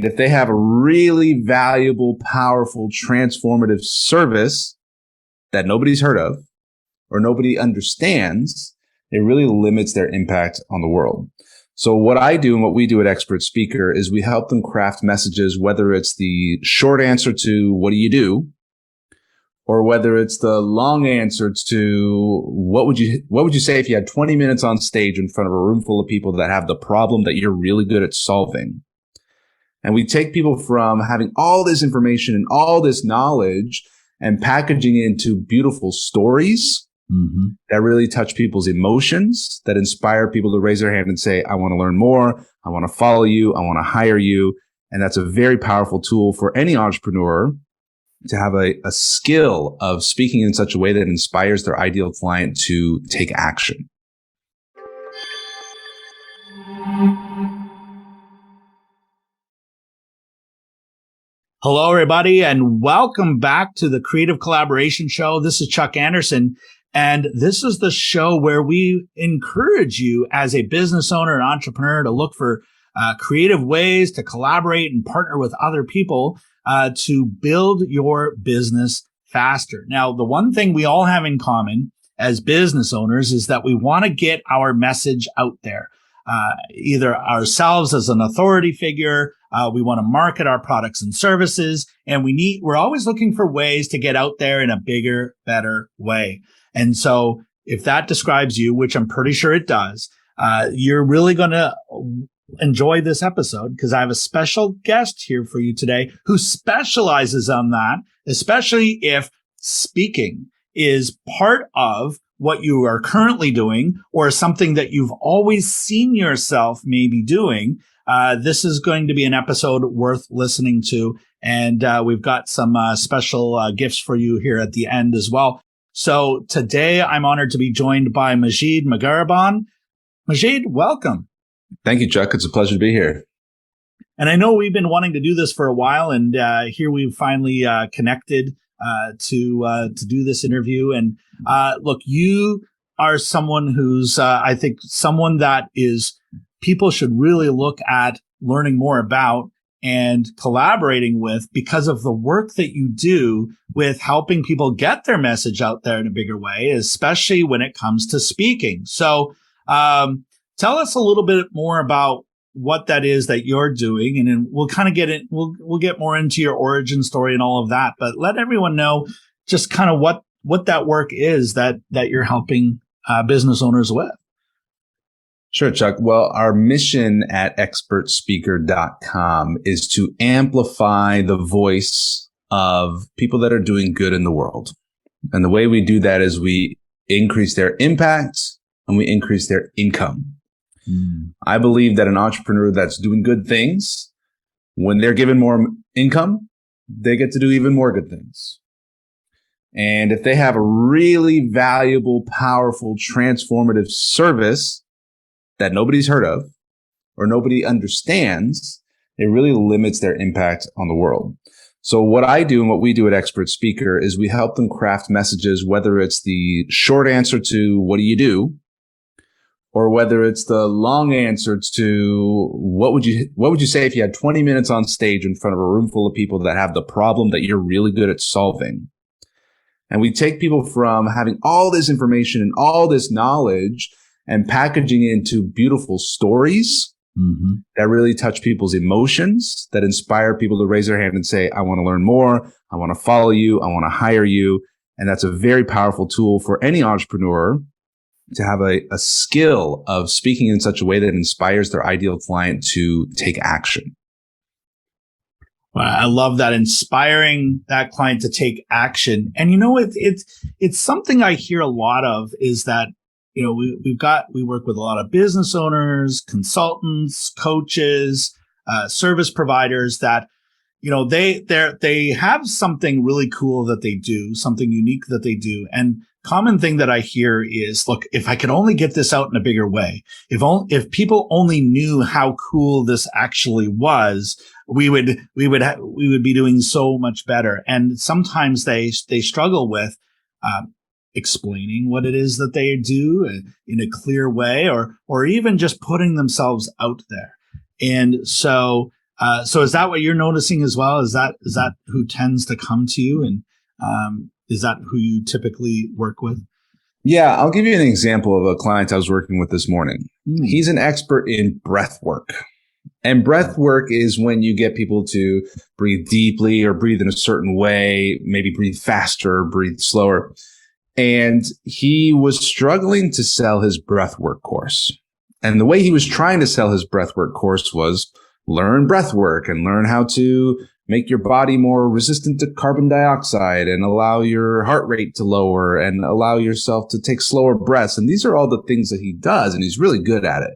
if they have a really valuable, powerful, transformative service that nobody's heard of or nobody understands, it really limits their impact on the world. So what I do and what we do at Expert Speaker is we help them craft messages, whether it's the short answer to what do you do, or whether it's the long answer to what would you say if you had 20 minutes on stage in front of a room full of people that have the problem that you're really good at solving. And we take people from having all this information and all this knowledge and packaging it into beautiful stories that really touch people's emotions, that inspire people to raise their hand and say, I want to learn more. I want to follow you. I want to hire you. And that's a very powerful tool for any entrepreneur to have a skill of speaking in such a way that inspires their ideal client to take action. Hello, everybody, and welcome back to the Creative Collaboration Show. This is Chuck Anderson, and this is the show where we encourage you as a business owner and entrepreneur to look for creative ways to collaborate and partner with other people to build your business faster. Now, the one thing we all have in common as business owners is that we want to get our message out there, either ourselves as an authority figure. We want to market our products and services, and we're always looking for ways to get out there in a bigger, better way. And so if that describes you, which I'm pretty sure it does, you're really going to enjoy this episode because I have a special guest here for you today who specializes on that, especially if speaking is part of what you are currently doing or something that you've always seen yourself maybe doing. This is going to be an episode worth listening to. And we've got some special gifts for you here at the end as well. So today I'm honored to be joined by Majeed Mogharreban. Majeed, welcome. Thank you, Chuck. It's a pleasure to be here. And I know we've been wanting to do this for a while, and here we've finally connected to do this interview. And look, you are someone who's, I think, someone that is people should really look at learning more about and collaborating with because of the work that you do with helping people get their message out there in a bigger way, especially when it comes to speaking. So tell us a little bit more about what that is that you're doing, and then we'll kind of get it. We'll get more into your origin story and all of that, but let everyone know just kind of what that work is that you're helping business owners with. Sure, Chuck. Well, our mission at expertspeaker.com is to amplify the voice of people that are doing good in the world. And the way we do that is we increase their impact and we increase their income. I believe that an entrepreneur that's doing good things, when they're given more income, they get to do even more good things. And if they have a really valuable, powerful, transformative service that nobody's heard of or nobody understands, it really limits their impact on the world. So what I do and what we do at Expert Speaker is we help them craft messages, whether it's the short answer to what do you do, or whether it's the long answer to what would you say if you had 20 minutes on stage in front of a room full of people that have the problem that you're really good at solving. And we take people from having all this information and all this knowledge and packaging it into beautiful stories that really touch people's emotions, that inspire people to raise their hand and say, I want to learn more. I want to follow you. I want to hire you. And that's a very powerful tool for any entrepreneur to have a skill of speaking in such a way that inspires their ideal client to take action. Well, I love that, inspiring that client to take action. And you know, it's something I hear a lot of is that, you know, we work with a lot of business owners, consultants, coaches, service providers that, you know, they have something really cool that they do, something unique that they do. And common thing that I hear is, look, if I could only get this out in a bigger way, if people only knew how cool this actually was, we would be doing so much better. And sometimes they struggle with explaining what it is that they do in a clear way, or even just putting themselves out there. And so So is that what you're noticing as well? Is that who tends to come to you, and is that who you typically work with? Yeah, I'll give you an example of a client I was working with this morning. He's an expert in breath work. And breath work is when you get people to breathe deeply or breathe in a certain way, maybe breathe faster, breathe slower. And he was struggling to sell his breathwork course. And the way he was trying to sell his breathwork course was learn breathwork and learn how to make your body more resistant to carbon dioxide and allow your heart rate to lower and allow yourself to take slower breaths. And these are all the things that he does, and he's really good at it.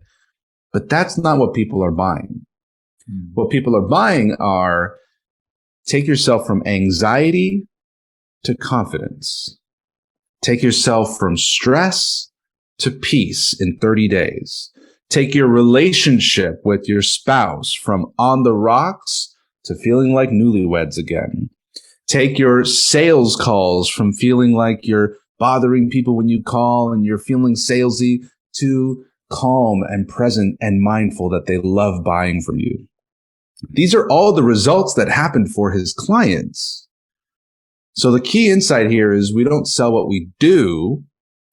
But that's not what people are buying. What people are buying are take yourself from anxiety to confidence. Take yourself from stress to peace in 30 days. Take your relationship with your spouse from on the rocks to feeling like newlyweds again. Take your sales calls from feeling like you're bothering people when you call and you're feeling salesy to calm and present and mindful that they love buying from you. These are all the results that happened for his clients. So the key insight here is we don't sell what we do,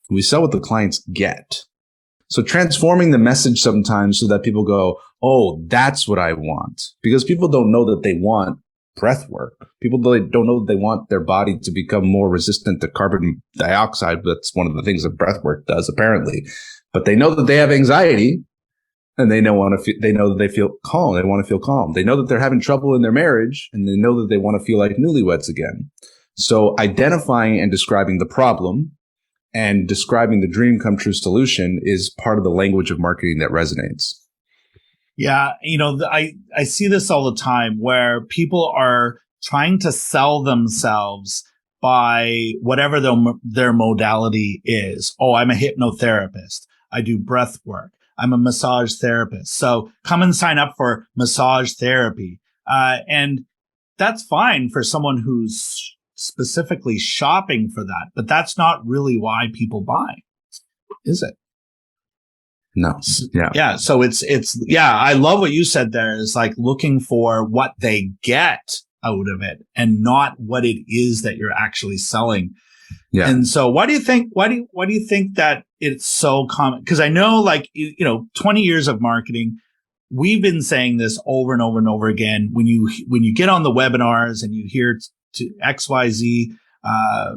we sell what the clients get. So transforming the message sometimes so that people go, oh, that's what I want. Because people don't know that they want breath work. People don't know that they want their body to become more resistant to carbon dioxide. That's one of the things that breath work does, apparently. But they know that they have anxiety, and they know that they feel calm. They want to feel calm. They know that they're having trouble in their marriage, and they know that they want to feel like newlyweds again. So identifying and describing the problem and describing the dream come true solution is part of the language of marketing that resonates. Yeah, I see this all the time where people are trying to sell themselves by whatever their modality is. Oh, I'm a hypnotherapist. I do breath work. I'm a massage therapist. So come and sign up for massage therapy. And that's fine for someone who's specifically shopping for that, but that's not really why people buy, is it? No. Yeah. Yeah. So yeah, I love what you said there is like looking for what they get out of it and not what it is that you're actually selling. Yeah. And so why do you think that it's so common? Because I know 20 years of marketing, we've been saying this over and over and over again. When you get on the webinars and you hear to XYZ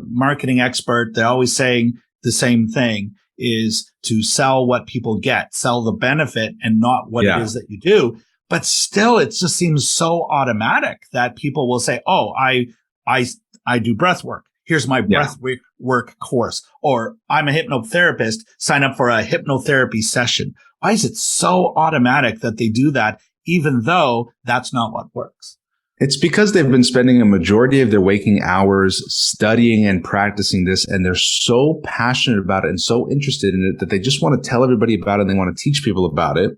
marketing expert, they're always saying the same thing, is to sell what people get, sell the benefit and not what it is that you do. But still, it just seems so automatic that people will say, oh, I do breath work. Here's my breath work course. Or I'm a hypnotherapist. Sign up for a hypnotherapy session. Why is it so automatic that they do that, even though that's not what works? It's because they've been spending a majority of their waking hours studying and practicing this, and they're so passionate about it and so interested in it that they just want to tell everybody about it and they want to teach people about it.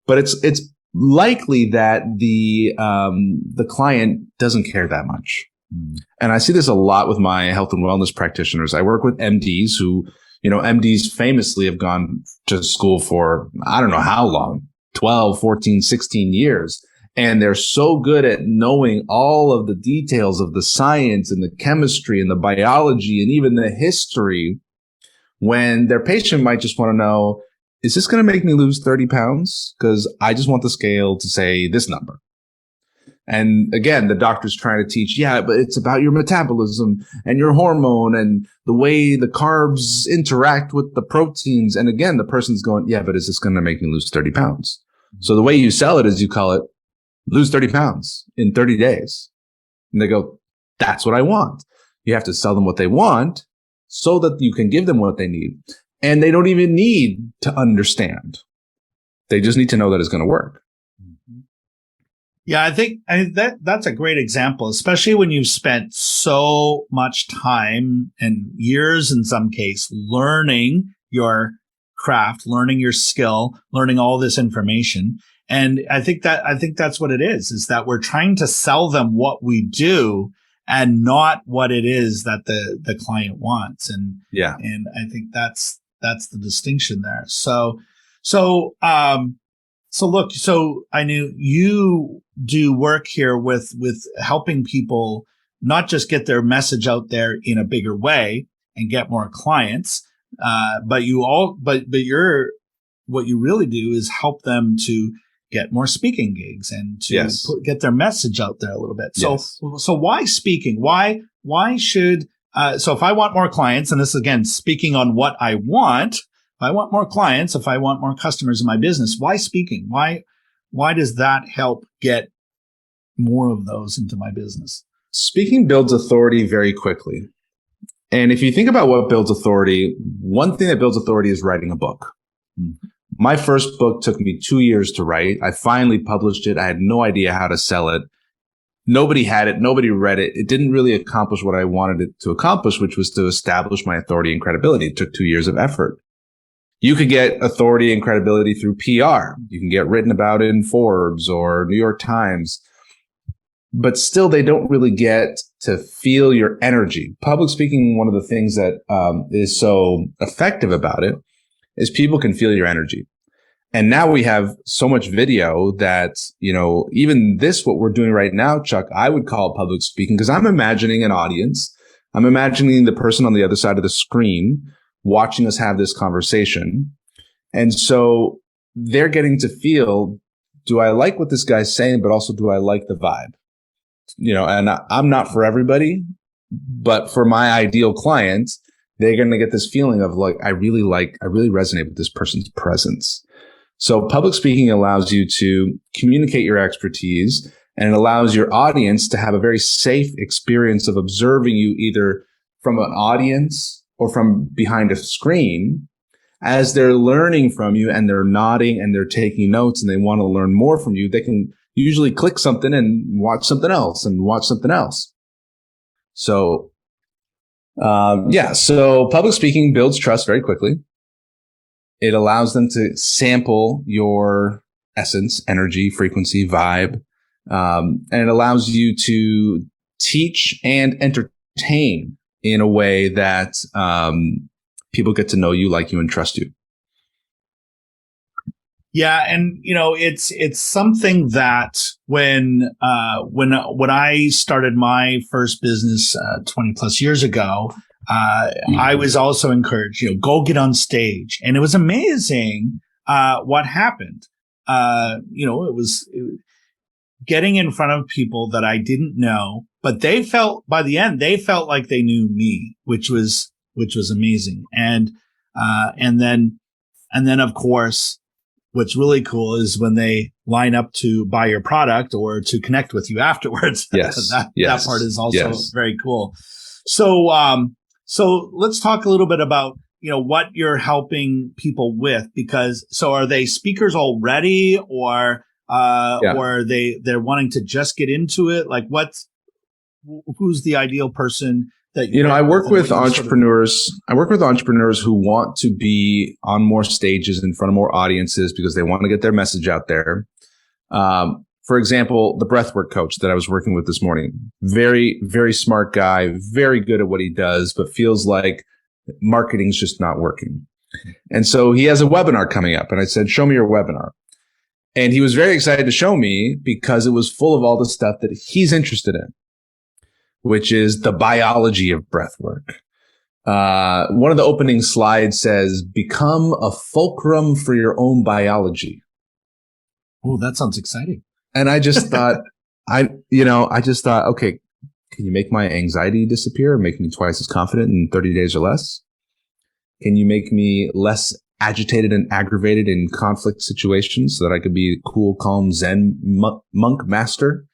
But it's likely that the client doesn't care that much. And I see this a lot with my health and wellness practitioners. I work with MDs who, MDs famously have gone to school for, I don't know how long, 12, 14, 16 years. And they're so good at knowing all of the details of the science and the chemistry and the biology and even the history, when their patient might just want to know, is this going to make me lose 30 pounds? Because I just want the scale to say this number. And again, the doctor's trying to teach, but it's about your metabolism and your hormone and the way the carbs interact with the proteins. And again, the person's going, but is this going to make me lose 30 pounds? So the way you sell it is you call it lose 30 pounds in 30 days. And they go, that's what I want. You have to sell them what they want so that you can give them what they need. And they don't even need to understand. They just need to know that it's going to work. Yeah, I think that's a great example, especially when you've spent so much time and years in some case learning your craft, learning your skill, learning all this information. And I think that's what it is that we're trying to sell them what we do and not what it is that the client wants. And I think that's the distinction there. So So look, so I knew you do work here with helping people not just get their message out there in a bigger way and get more clients, but you're what you really do is help them to get more speaking gigs and to get their message out there a little bit. So so why speaking? Why should so if I want more clients, and this again speaking on what I want. If I want more clients, if I want more customers in my business, why speaking? Why does that help get more of those into my business? Speaking builds authority very quickly. And if you think about what builds authority, one thing that builds authority is writing a book. Mm-hmm. My first book took me 2 years to write. I finally published it. I had no idea how to sell it. Nobody had it. Nobody read it. It didn't really accomplish what I wanted it to accomplish, which was to establish my authority and credibility. It took 2 years of effort. You could get authority and credibility through PR. You can get written about in Forbes or New York Times, but still they don't really get to feel your energy. Public speaking, one of the things that is so effective about it is people can feel your energy. And now we have so much video that, even this, what we're doing right now, Chuck, I would call public speaking because I'm imagining an audience. I'm imagining the person on the other side of the screen watching us have this conversation. And so they're getting to feel, do I like what this guy's saying, but also do I like the vibe? And I'm not for everybody, but for my ideal clients, they're going to get this feeling of like, I really resonate with this person's presence. So public speaking allows you to communicate your expertise, and it allows your audience to have a very safe experience of observing you either from an audience or from behind a screen as they're learning from you and they're nodding and they're taking notes and they want to learn more from you. They can usually click something and watch something else and watch something else. So, so public speaking builds trust very quickly. It allows them to sample your essence, energy, frequency, vibe. And it allows you to teach and entertain in a way that people get to know you, like you, and trust you. Yeah, and it's something that when I started my first business 20 plus years ago, I was also encouraged, go get on stage, and it was amazing what happened. It was getting in front of people that I didn't know, but by the end they felt like they knew me, which was amazing. And then of course, what's really cool is when they line up to buy your product or to connect with you afterwards. Yes. That part is also very cool. So let's talk a little bit about, what you're helping people with, because are they speakers already or they're wanting to just get into it? Like who's the ideal person that I work with entrepreneurs. I work with entrepreneurs who want to be on more stages in front of more audiences because they want to get their message out there. For example, the breathwork coach that I was working with this morning, very, very smart guy, very good at what he does, but feels like marketing's just not working. And so he has a webinar coming up, and I said, show me your webinar. And he was very excited to show me because it was full of all the stuff that he's interested in, which is the biology of breath work. One of the opening slides says, become a fulcrum for your own biology. Oh, that sounds exciting. And I just thought, okay, can you make my anxiety disappear and make me twice as confident in 30 days or less? Can you make me less agitated and aggravated in conflict situations so that I could be a cool, calm, Zen monk master?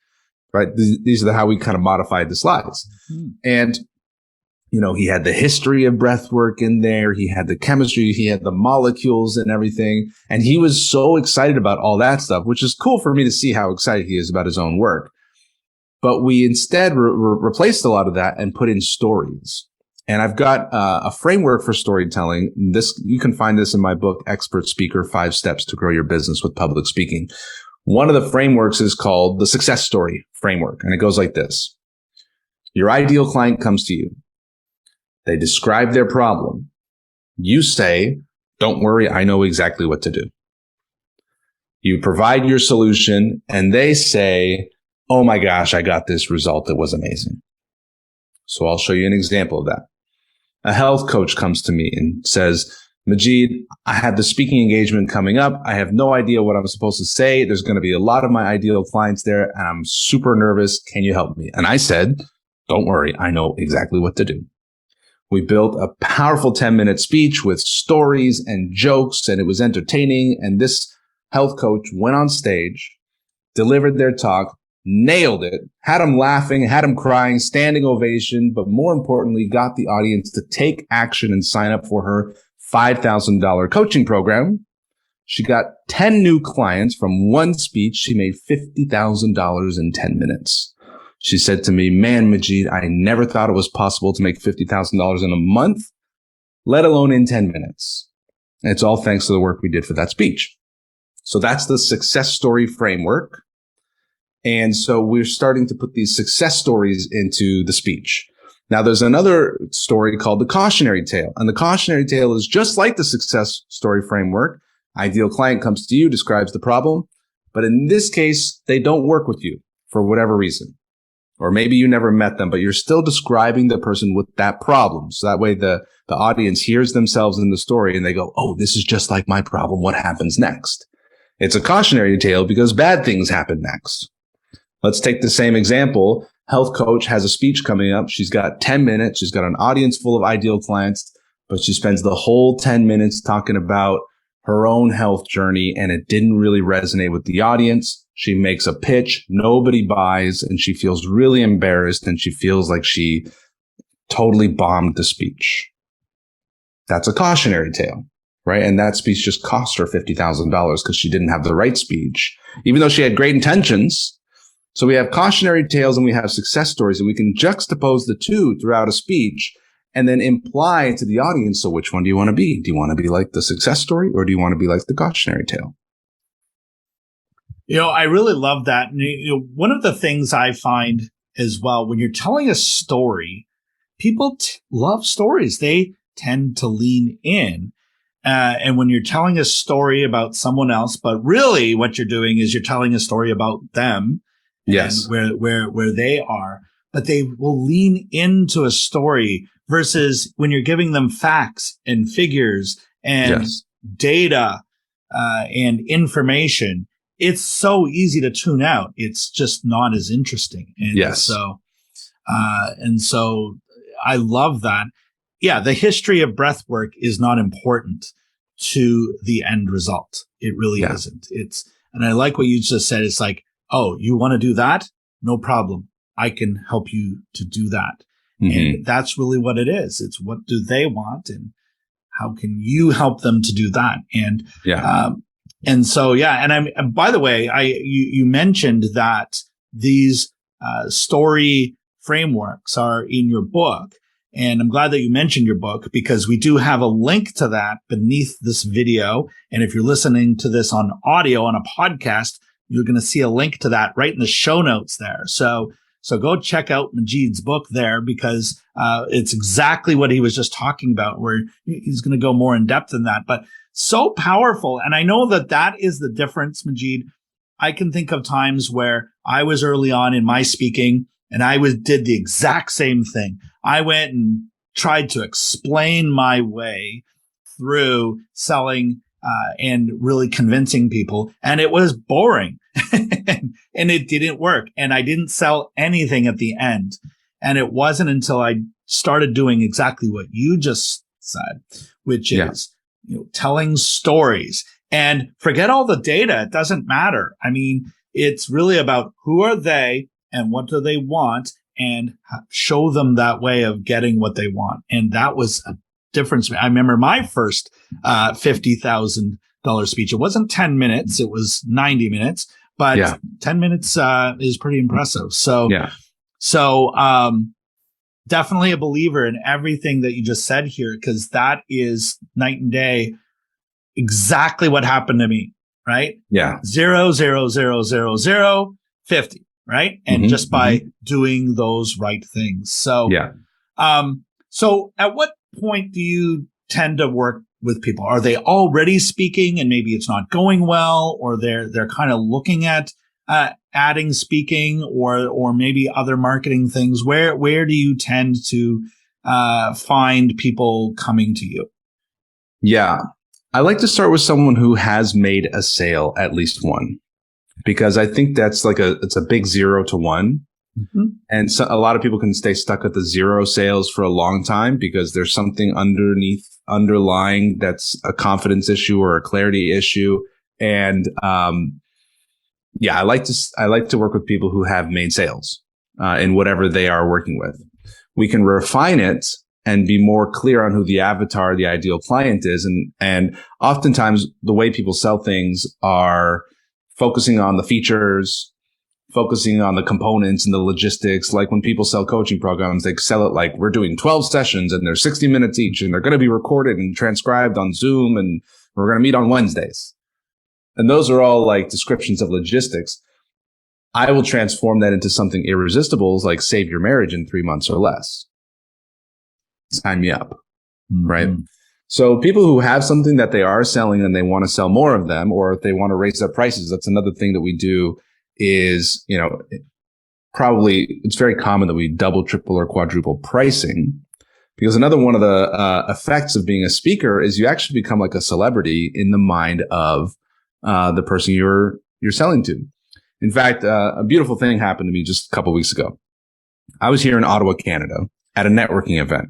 Right. These are how we kind of modified the slides. Mm-hmm. And, he had the history of breath work in there. He had the chemistry. He had the molecules and everything. And he was so excited about all that stuff, which is cool for me to see how excited he is about his own work. But we instead replaced a lot of that and put in stories. And I've got a framework for storytelling. You can find this in my book, Expert Speaker, 5 Steps to Grow Your Business with Public Speaking. One of the frameworks is called the success story framework. And it goes like this. Your ideal client comes to you. They describe their problem. You say, don't worry, I know exactly what to do. You provide your solution and they say, oh my gosh, I got this result that was amazing. So I'll show you an example of that. A health coach comes to me and says, Majeed, I have the speaking engagement coming up. I have no idea what I'm supposed to say. There's going to be a lot of my ideal clients there, and I'm super nervous. Can you help me? And I said, don't worry. I know exactly what to do. We built a powerful 10-minute speech with stories and jokes, and it was entertaining. And this health coach went on stage, delivered their talk, nailed it, had them laughing, had them crying, standing ovation, but more importantly, got the audience to take action and sign up for her $5,000 coaching program. She got 10 new clients from one speech. She made $50,000 in 10 minutes. She said to me, man, Majeed, I never thought it was possible to make $50,000 in a month, let alone in 10 minutes. And it's all thanks to the work we did for that speech. So that's the success story framework. And so we're starting to put these success stories into the speech. Now, there's another story called the cautionary tale. And the cautionary tale is just like the success story framework. Ideal client comes to you, describes the problem. But in this case, they don't work with you for whatever reason. Or maybe you never met them, but you're still describing the person with that problem. So that way the audience hears themselves in the story and they go, oh, this is just like my problem. What happens next? It's a cautionary tale because bad things happen next. Let's take the same example. Health coach has a speech coming up. She's got 10 minutes. She's got an audience full of ideal clients, but she spends the whole 10 minutes talking about her own health journey, and it didn't really resonate with the audience. She makes a pitch, nobody buys, and she feels really embarrassed, and she feels like she totally bombed the speech. That's a cautionary tale, right? And that speech just cost her $50,000 because she didn't have the right speech, even though she had great intentions. So we have cautionary tales and we have success stories, and we can juxtapose the two throughout a speech and then imply to the audience, so which one do you want to be? Do you want to be like the success story, or do you want to be like the cautionary tale? I really love that. And one of the things I find as well, when you're telling a story, people love stories. They tend to lean in. And when you're telling a story about someone else, but really what you're doing is you're telling a story about them. Yes. And where they are, but they will lean into a story versus when you're giving them facts and figures and data and information. It's so easy to tune out. It's just not as interesting. And so I love that. Yeah. The history of breath work is not important to the end result. It really isn't. And I like what you just said. It's like, oh, you want to do that? No problem. I can help you to do that. Mm-hmm. And that's really what it is. It's what do they want and how can you help them to do that? And, and by the way, you mentioned that these, story frameworks are in your book. And I'm glad that you mentioned your book because we do have a link to that beneath this video. And if you're listening to this on audio on a podcast, you're going to see a link to that right in the show notes there. So go check out Majeed's book there because it's exactly what he was just talking about, where he's going to go more in depth in that. But so powerful. And I know that is the difference, Majeed. I can think of times where I was early on in my speaking and I did the exact same thing. I went and tried to explain my way through selling and really convincing people. And it was boring and it didn't work. And I didn't sell anything at the end. And it wasn't until I started doing exactly what you just said, which is, telling stories and forget all the data. It doesn't matter. I mean, it's really about who are they and what do they want and show them that way of getting what they want. And that was a difference. I remember my first $50,000 speech. It wasn't 10 minutes. It was 90 minutes, but 10 minutes is pretty impressive. So definitely a believer in everything that you just said here, because that is night and day. Exactly what happened to me, right? Yeah. 0, 0, 0, 0, 0, 50, right? And just by doing those right things. So, so at what point do you tend to work with people? Are they already speaking and maybe it's not going well, or they're kind of looking at adding speaking or maybe other marketing things? Where do you tend to find people coming to you? Yeah. I like to start with someone who has made a sale, at least one, because I think that's it's a big 0 to 1. Mm-hmm. And so a lot of people can stay stuck at the 0 sales for a long time because there's something underlying that's a confidence issue or a clarity issue. And I like to work with people who have made sales in whatever they are working with. We can refine it and be more clear on who the avatar, the ideal client is. And oftentimes the way people sell things are focusing on the features, focusing on the components and the logistics. Like when people sell coaching programs, they sell it like we're doing 12 sessions and they're 60 minutes each and they're going to be recorded and transcribed on Zoom and we're going to meet on Wednesdays. And those are all like descriptions of logistics. I will transform that into something irresistible, like save your marriage in 3 months or less. Sign me up. Mm-hmm. Right? So people who have something that they are selling and they want to sell more of them, or if they want to raise their prices, that's another thing that we do is, probably it's very common that we double, triple, or quadruple pricing, because another one of the effects of being a speaker is you actually become like a celebrity in the mind of the person you're selling to. In fact, a beautiful thing happened to me just a couple of weeks ago. I was here in Ottawa, Canada, at a networking event.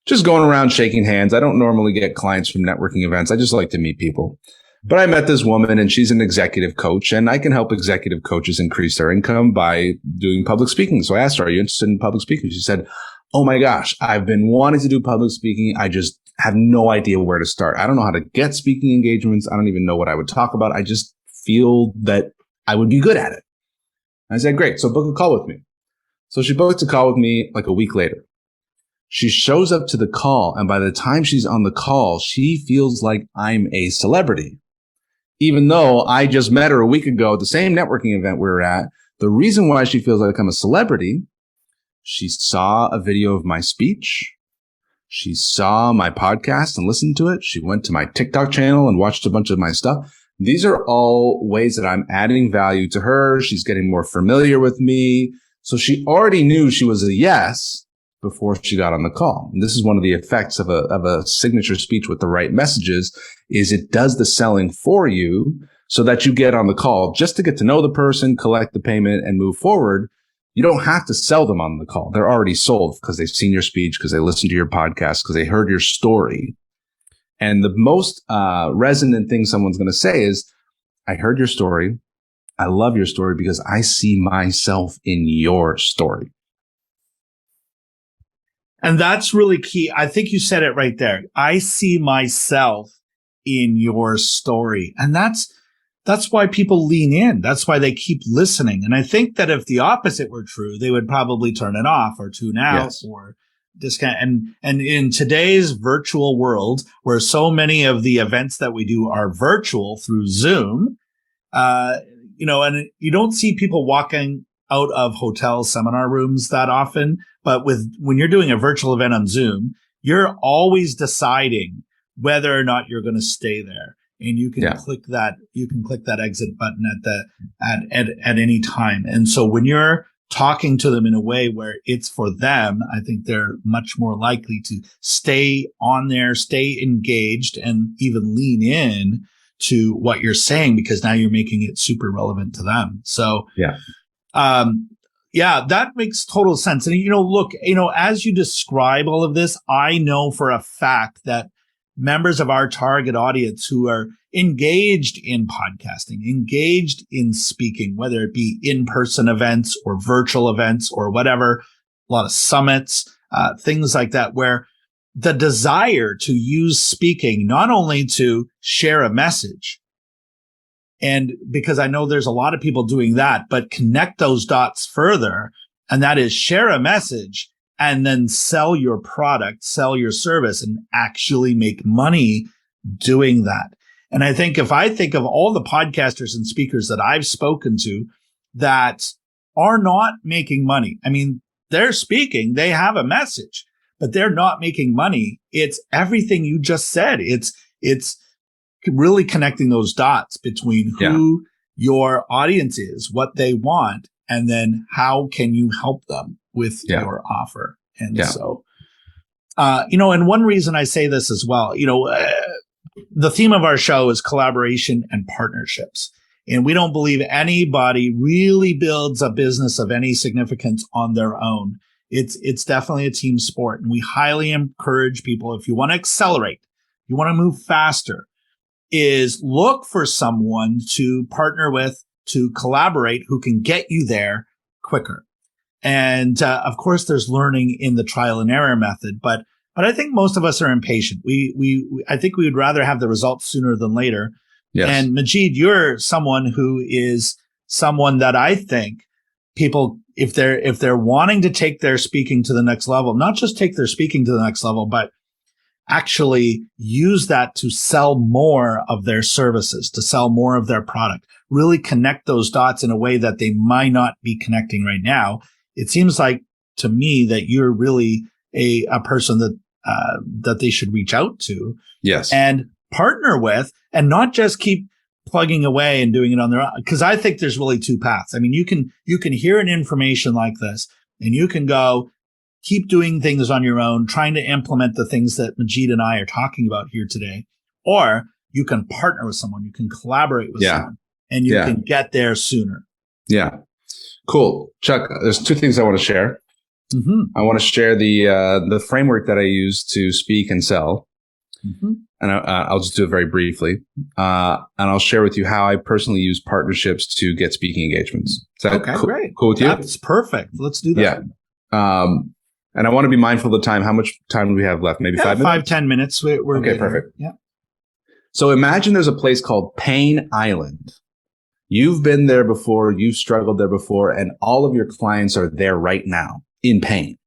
Just going around shaking hands. I don't normally get clients from networking events. I just like to meet people. But I met this woman and she's an executive coach, and I can help executive coaches increase their income by doing public speaking. So I asked her, are you interested in public speaking? She said, oh my gosh, I've been wanting to do public speaking. I just have no idea where to start. I don't know how to get speaking engagements. I don't even know what I would talk about. I just feel that I would be good at it. I said, great. So book a call with me. So she booked a call with me like a week later. She shows up to the call, and by the time she's on the call, she feels like I'm a celebrity. Even though I just met her a week ago at the same networking event we were at. The reason why she feels like I'm a celebrity, she saw a video of my speech. She saw my podcast and listened to it. She went to my TikTok channel and watched a bunch of my stuff. These are all ways that I'm adding value to her. She's getting more familiar with me. So she already knew she was a yes before she got on the call. And this is one of the effects of a signature speech with the right messages, is it does the selling for you so that you get on the call just to get to know the person, collect the payment, and move forward. You don't have to sell them on the call. They're already sold because they've seen your speech, because they listened to your podcast, because they heard your story. And the most resonant thing someone's going to say is, I heard your story. I love your story because I see myself in your story. And that's really key. I think you said it right there. I see myself in your story. And that's why people lean in. That's why they keep listening. And I think that if the opposite were true, they would probably turn it off or tune out or discount. And in today's virtual world, where so many of the events that we do are virtual through Zoom, and you don't see people walking out of hotel seminar rooms that often. But when you're doing a virtual event on Zoom, you're always deciding whether or not you're going to stay there. And you can click that exit button at any time. And so when you're talking to them in a way where it's for them, I think they're much more likely to stay on there, stay engaged, and even lean in to what you're saying, because now you're making it super relevant to them. So, that makes total sense. And, look, as you describe all of this, I know for a fact that members of our target audience who are engaged in podcasting, engaged in speaking, whether it be in-person events or virtual events or whatever, a lot of summits, things like that, where the desire to use speaking not only to share a message, and because I know there's a lot of people doing that, but connect those dots further, and that is share a message and then sell your product, sell your service, and actually make money doing that. And I think if I think of all the podcasters and speakers that I've spoken to that are not making money, I mean, they're speaking, they have a message, but they're not making money. It's everything you just said. It's It's really connecting those dots between who your audience is, what they want, and then how can you help them with your offer. And so, and one reason I say this as well, the theme of our show is collaboration and partnerships. And we don't believe anybody really builds a business of any significance on their own. It's definitely a team sport. And we highly encourage people, if you want to accelerate, you want to move faster, is look for someone to partner with, to collaborate, who can get you there quicker. And of course, there's learning in the trial and error method, but I think most of us are impatient. I think we would rather have the results sooner than later. Yes. And Majeed, you're someone who is someone that I think people, if they're wanting to take their speaking to the next level, not just take their speaking to the next level, but actually use that to sell more of their services, to sell more of their product, really connect those dots in a way that they might not be connecting right now. It seems like to me that you're really a person that they should reach out to. Yes. And partner with, and not just keep plugging away and doing it on their own. Because I think there's really two paths. I mean, you can hear an information like this and you can go keep doing things on your own, trying to implement the things that Majeed and I are talking about here today. Or you can partner with someone, you can collaborate with someone, and you can get there sooner. Yeah. Cool. Chuck, there's two things I want to share. Mm-hmm. I want to share the framework that I use to speak and sell. Mm-hmm. And I'll just do it very briefly. And I'll share with you how I personally use partnerships to get speaking engagements. Is that great. Cool with you? That's perfect. Let's do that. Yeah. And I want to be mindful of the time. How much time do we have left? Maybe 5 minutes? 5-10 minutes. We're okay, perfect. Yeah. So imagine there's a place called Pain Island. You've been there before. You've struggled there before. And all of your clients are there right now in pain.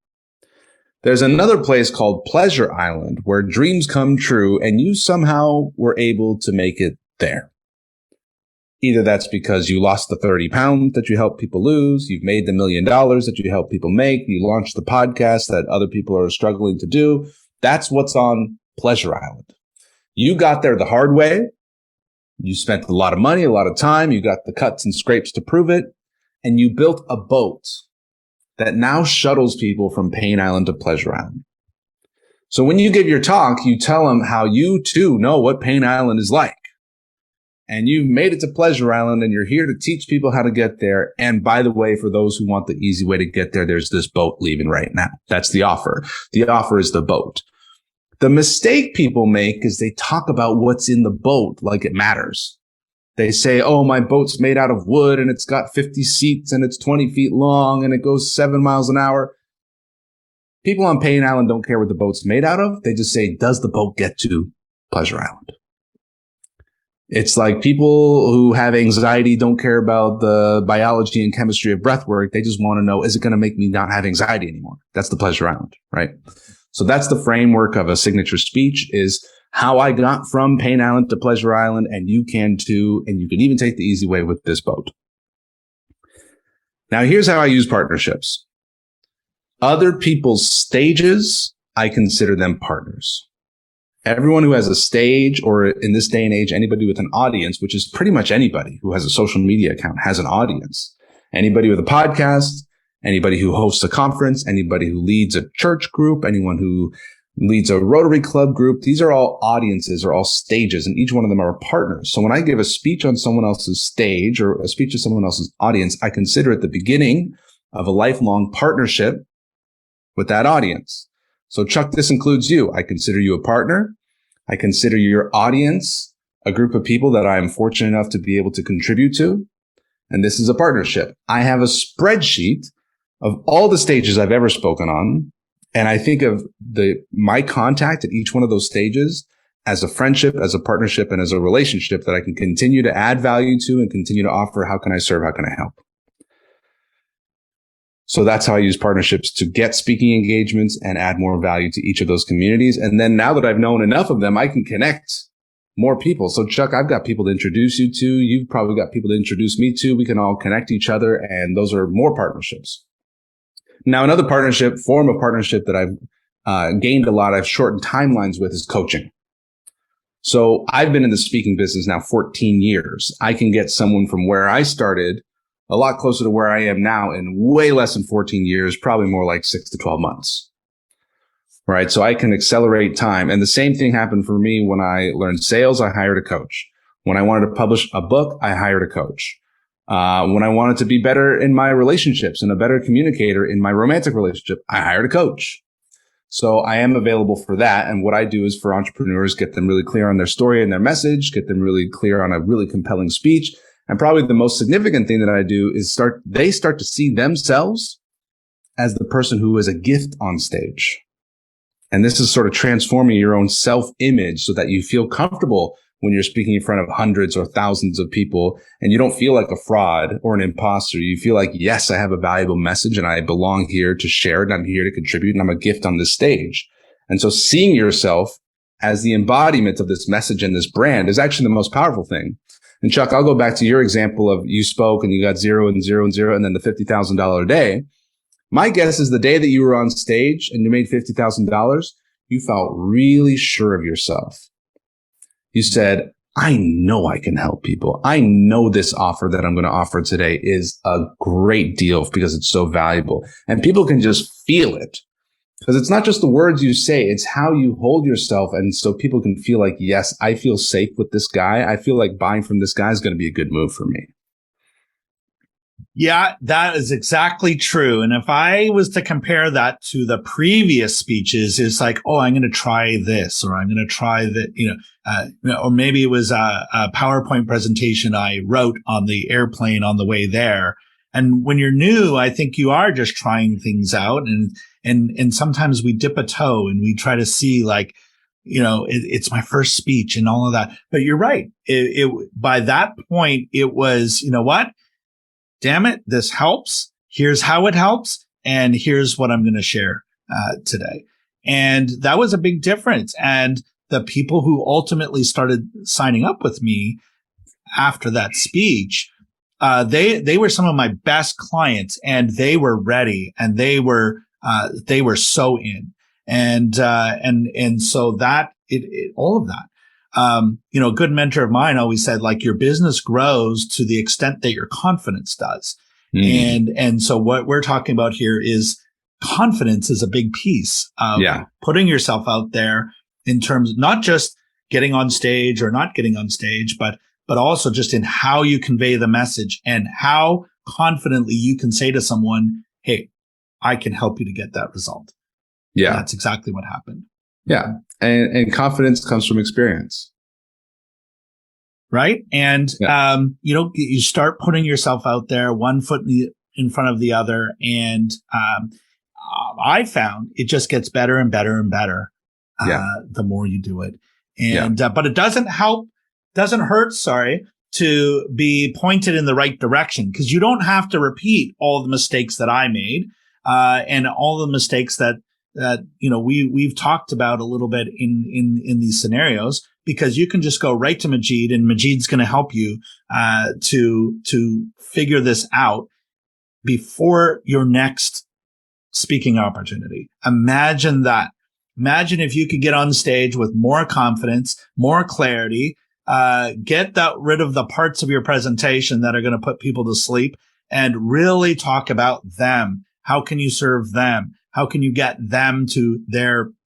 There's another place called Pleasure Island where dreams come true and you somehow were able to make it there. Either that's because you lost the 30 pounds that you help people lose, you've made the $1 million that you help people make, you launched the podcast that other people are struggling to do. That's what's on Pleasure Island. You got there the hard way. You spent a lot of money, a lot of time. You got the cuts and scrapes to prove it. And you built a boat that now shuttles people from Pain Island to Pleasure Island. So when you give your talk, you tell them how you too know what Pain Island is like. And you've made it to Pleasure Island and you're here to teach people how to get there. And by the way, for those who want the easy way to get there, there's this boat leaving right now. That's the offer. The offer is the boat. The mistake people make is they talk about what's in the boat like it matters. They say, oh, my boat's made out of wood and it's got 50 seats and it's 20 feet long and it goes 7 miles an hour. People on Pain Island don't care what the boat's made out of. They just say, does the boat get to Pleasure Island? It's like people who have anxiety don't care about the biology and chemistry of breath work. They just want to know, is it going to make me not have anxiety anymore? That's the Pleasure Island, right? So that's the framework of a signature speech, is how I got from Pain Island to Pleasure Island, and you can too. And you can even take the easy way with this boat. Now, here's how I use partnerships. Other people's stages, I consider them partners. Everyone who has a stage, or in this day and age, anybody with an audience, which is pretty much anybody who has a social media account has an audience. Anybody with a podcast, anybody who hosts a conference, anybody who leads a church group, anyone who leads a Rotary Club group. These are all audiences, or all stages, and each one of them are partners. So when I give a speech on someone else's stage or a speech to someone else's audience, I consider it the beginning of a lifelong partnership with that audience. So Chuck, this includes you. I consider you a partner. I consider your audience a group of people that I am fortunate enough to be able to contribute to. And this is a partnership. I have a spreadsheet of all the stages I've ever spoken on. And I think of my contact at each one of those stages as a friendship, as a partnership, and as a relationship that I can continue to add value to and continue to offer. How can I serve? How can I help? So that's how I use partnerships to get speaking engagements and add more value to each of those communities. And then now that I've known enough of them, I can connect more people. So Chuck, I've got people to introduce you to. You've probably got people to introduce me to. We can all connect each other. And those are more partnerships. Now, another form of partnership that I've gained a lot, I've shortened timelines with, is coaching. So I've been in the speaking business now 14 years. I can get someone from where I started a lot closer to where I am now in way less than 14 years, probably more like 6 to 12 months. Right. So I can accelerate time. And the same thing happened for me when I learned sales. I hired a coach. When I wanted to publish a book, I hired a coach. When I wanted to be better in my relationships and a better communicator in my romantic relationship, I hired a coach. So I am available for that. And what I do is for entrepreneurs, get them really clear on their story and their message, get them really clear on a really compelling speech. And probably the most significant thing that I do is they start to see themselves as the person who is a gift on stage. And this is sort of transforming your own self-image so that you feel comfortable when you're speaking in front of hundreds or thousands of people and you don't feel like a fraud or an imposter. You feel like, yes, I have a valuable message and I belong here to share it and I'm here to contribute and I'm a gift on this stage. And so seeing yourself as the embodiment of this message and this brand is actually the most powerful thing. And Chuck, I'll go back to your example of you spoke and you got 0 and 0 and 0 and then the $50,000 a day. My guess is the day that you were on stage and you made $50,000, you felt really sure of yourself. You said, I know I can help people. I know this offer that I'm going to offer today is a great deal because it's so valuable. And people can just feel it. Because it's not just the words you say, it's how you hold yourself. And so people can feel like, yes, I feel safe with this guy. I feel like buying from this guy is going to be a good move for me. Yeah, that is exactly true. And if I was to compare that to the previous speeches, it's like, oh, I'm going to try this, or I'm going to try that, or maybe it was a PowerPoint presentation I wrote on the airplane on the way there. And when you're new, I think you are just trying things out. And sometimes we dip a toe and we try to see like, it's my first speech and all of that. But you're right. By that point, it was, you know what? Damn it, this helps. Here's how it helps. And here's what I'm going to share today. And that was a big difference. And the people who ultimately started signing up with me after that speech, they were some of my best clients and they were ready and they were so in. And so that all of that. A good mentor of mine always said, like, your business grows to the extent that your confidence does. And so what we're talking about here is confidence is a big piece of putting yourself out there in terms of not just getting on stage or not getting on stage, but also just in how you convey the message and how confidently you can say to someone, hey, I can help you to get that result. Yeah. And that's exactly what happened. Yeah. And confidence comes from experience. Right. And, you start putting yourself out there, one foot in front of the other. And I found it just gets better and better and better the more you do it. And but it doesn't hurt, to be pointed in the right direction, because you don't have to repeat all the mistakes that I made and all the mistakes that we've talked about a little bit in these scenarios, because you can just go right to Majeed and Majeed's going to help you to figure this out before your next speaking opportunity. Imagine that. Imagine if you could get on stage with more confidence, more clarity, get rid of the parts of your presentation that are going to put people to sleep and really talk about them. How can you serve them? How can you get them to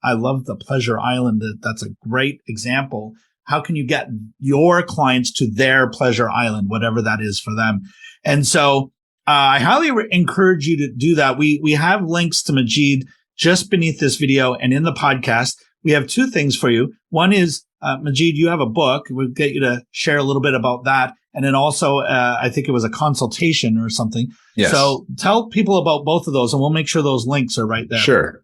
I love the pleasure island. That's a great example. How can you get your clients to their pleasure island, whatever that is for them? And so I highly encourage you to do that. We have links to Majeed just beneath this video and in the podcast. We have two things for you. One is, Majeed, you have a book. We'll get you to share a little bit about that. And then also, I think it was a consultation or something. Yes. So tell people about both of those and we'll make sure those links are right there. Sure.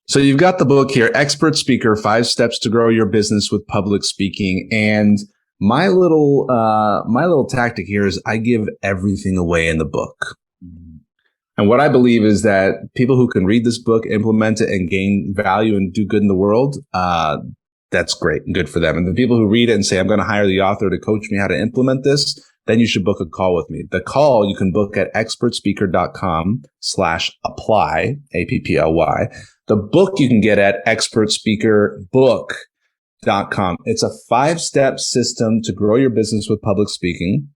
So you've got the book here, Expert Speaker, 5 Steps to Grow Your Business with Public Speaking. And my little tactic here is I give everything away in the book. And what I believe is that people who can read this book, implement it and gain value and do good in the world, that's great and good for them. And the people who read it and say, I'm going to hire the author to coach me how to implement this, then you should book a call with me. The call you can book at expertspeaker.com/apply, APPLY. The book you can get at expertspeakerbook.com expert.com. It's a 5-step system to grow your business with public speaking.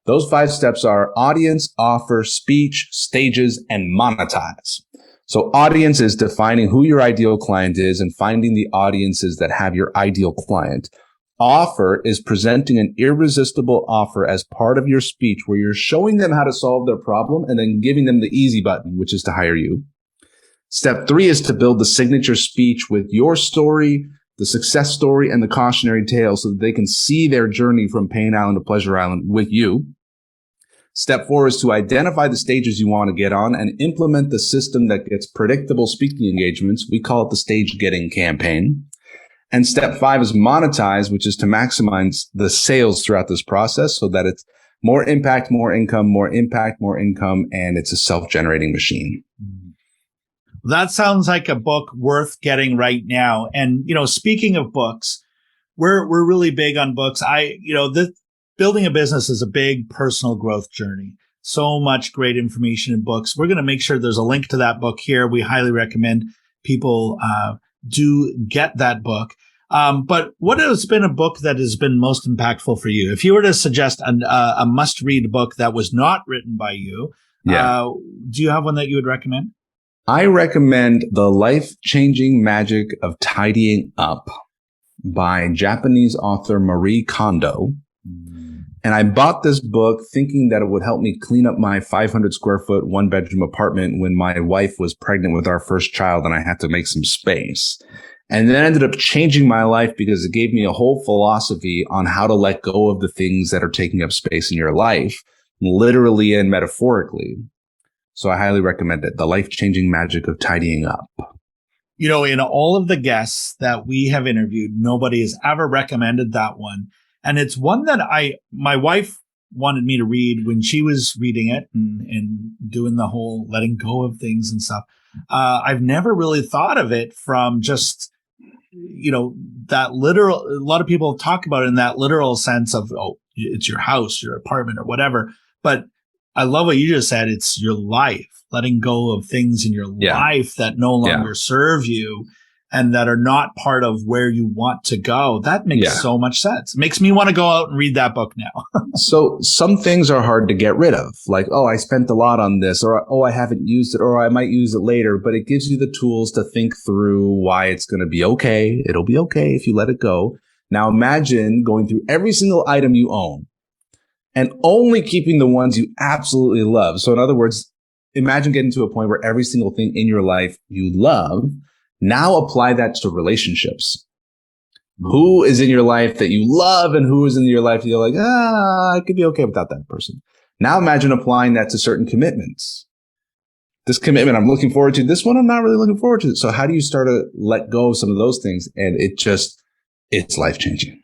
Those 5 steps are audience, offer, speech, stages, and monetize. So audience is defining who your ideal client is and finding the audiences that have your ideal client. Offer is presenting an irresistible offer as part of your speech where you're showing them how to solve their problem and then giving them the easy button, which is to hire you. Step 3 is to build the signature speech with your story, the success story, and the cautionary tale so that they can see their journey from Pain Island to Pleasure Island with you. Step 4 is to identify the stages you want to get on and implement the system that gets predictable speaking engagements. We call it the stage getting campaign. And step 5 is monetize, which is to maximize the sales throughout this process so that it's more impact, more income, more impact, more income, and it's a self-generating machine. That sounds like a book worth getting right now. And, speaking of books, we're really big on books. Building a business is a big personal growth journey. So much great information in books. We're going to make sure there's a link to that book here. We highly recommend people do get that book. But what has been a book that has been most impactful for you? If you were to suggest a must-read book that was not written by you, do you have one that you would recommend? I recommend The Life-Changing Magic of Tidying Up by Japanese author Marie Kondo. And I bought this book thinking that it would help me clean up my 500 square foot 1-bedroom apartment when my wife was pregnant with our first child and I had to make some space. And then ended up changing my life because it gave me a whole philosophy on how to let go of the things that are taking up space in your life, literally and metaphorically. So I highly recommend it. The Life-Changing Magic of Tidying Up. In all of the guests that we have interviewed, nobody has ever recommended that one. And it's one that my wife wanted me to read when she was reading it and doing the whole letting go of things and stuff. I've never really thought of it from just, that literal, a lot of people talk about it in that literal sense of, it's your house, your apartment or whatever. But I love what you just said. It's your life, letting go of things in your life that no longer serve you and that are not part of where you want to go. That makes so much sense. It makes me want to go out and read that book now. So some things are hard to get rid of, like, I spent a lot on this, or, I haven't used it, or I might use it later, but it gives you the tools to think through why it's going to be okay. It'll be okay if you let it go. Now imagine going through every single item you own and only keeping the ones you absolutely love. So in other words, imagine getting to a point where every single thing in your life you love. Now apply that to relationships. Who is in your life that you love and who is in your life that you're like, I could be okay without that person. Now imagine applying that to certain commitments. This commitment I'm looking forward to. This one I'm not really looking forward to. So how do you start to let go of some of those things? And it's life-changing.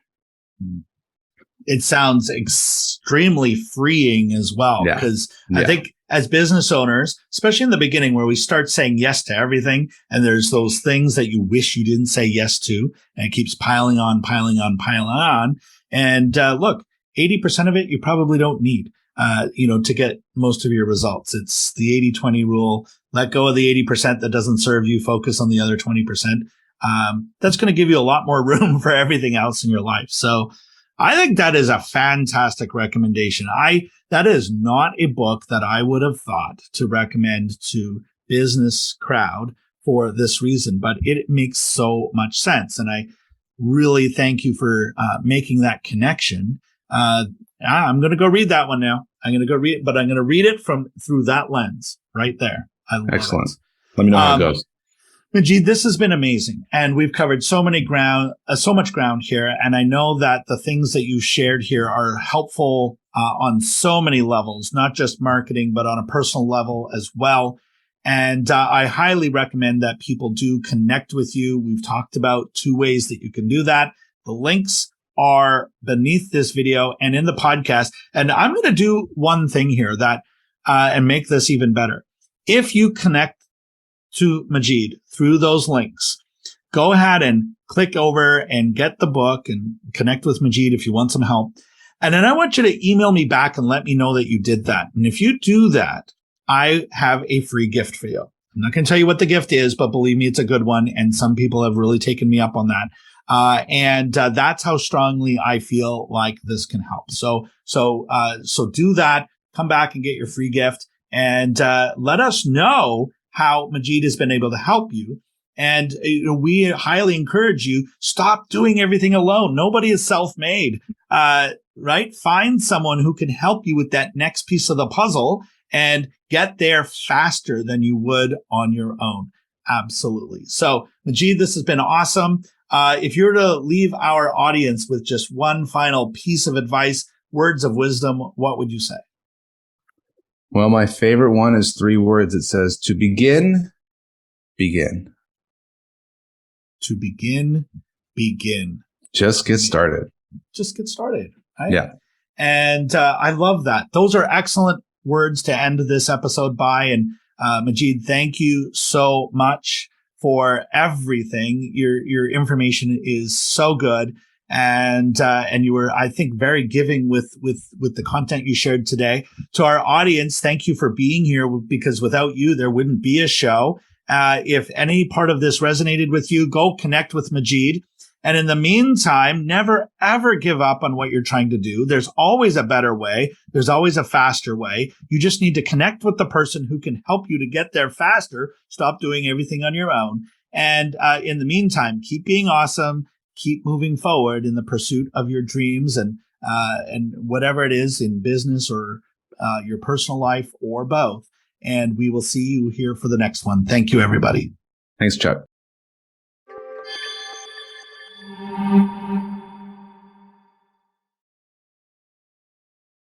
It sounds extremely freeing as well, because I think as business owners, especially in the beginning where we start saying yes to everything, and there's those things that you wish you didn't say yes to, and it keeps piling on. And look, 80% of it you probably don't need, to get most of your results. It's the 80-20 rule. Let go of the 80% that doesn't serve you. Focus on the other 20%. That's going to give you a lot more room for everything else in your life. So I think that is a fantastic recommendation. That is not a book that I would have thought to recommend to business crowd for this reason, but it makes so much sense. And I really thank you for making that connection. I'm going to go read that one now. I'm going to go read it, but I'm going to read it through that lens right there. I love Excellent. it. Let me know how it goes. Majeed, this has been amazing. And we've covered so much ground here. And I know that the things that you shared here are helpful on so many levels, not just marketing, but on a personal level as well. And I highly recommend that people do connect with you. We've talked about 2 ways that you can do that. The links are beneath this video and in the podcast. And I'm going to do one thing here that and make this even better. If you connect to Majeed through those links, go ahead and click over and get the book and connect with Majeed if you want some help. And then I want you to email me back and let me know that you did that. And if you do that, I have a free gift for you. I'm not going to tell you what the gift is, but believe me, it's a good one. And some people have really taken me up on that. And that's how strongly I feel like this can help. So do that. Come back and get your free gift, and let us know how Majeed has been able to help you. And we highly encourage you, stop doing everything alone. Nobody is self-made, right? Find someone who can help you with that next piece of the puzzle and get there faster than you would on your own. Absolutely. So, Majeed, this has been awesome. If you were to leave our audience with just one final piece of advice, words of wisdom, what would you say? Well, my favorite one is 3 words. It says, to begin, begin. To begin, begin. Just get started. Just get started. Right? Yeah. And I love that. Those are excellent words to end this episode by. And Majeed, thank you so much for everything. Your information is so good. And you were, I think, very giving with the content you shared today. To our audience, thank you for being here, because without you, there wouldn't be a show. If any part of this resonated with you, go connect with Majeed. And in the meantime, never, ever give up on what you're trying to do. There's always a better way. There's always a faster way. You just need to connect with the person who can help you to get there faster. Stop doing everything on your own. And in the meantime, keep being awesome. Keep moving forward in the pursuit of your dreams and whatever it is in business or your personal life or both. And we will see you here for the next one. Thank you, everybody. Thanks, Chuck.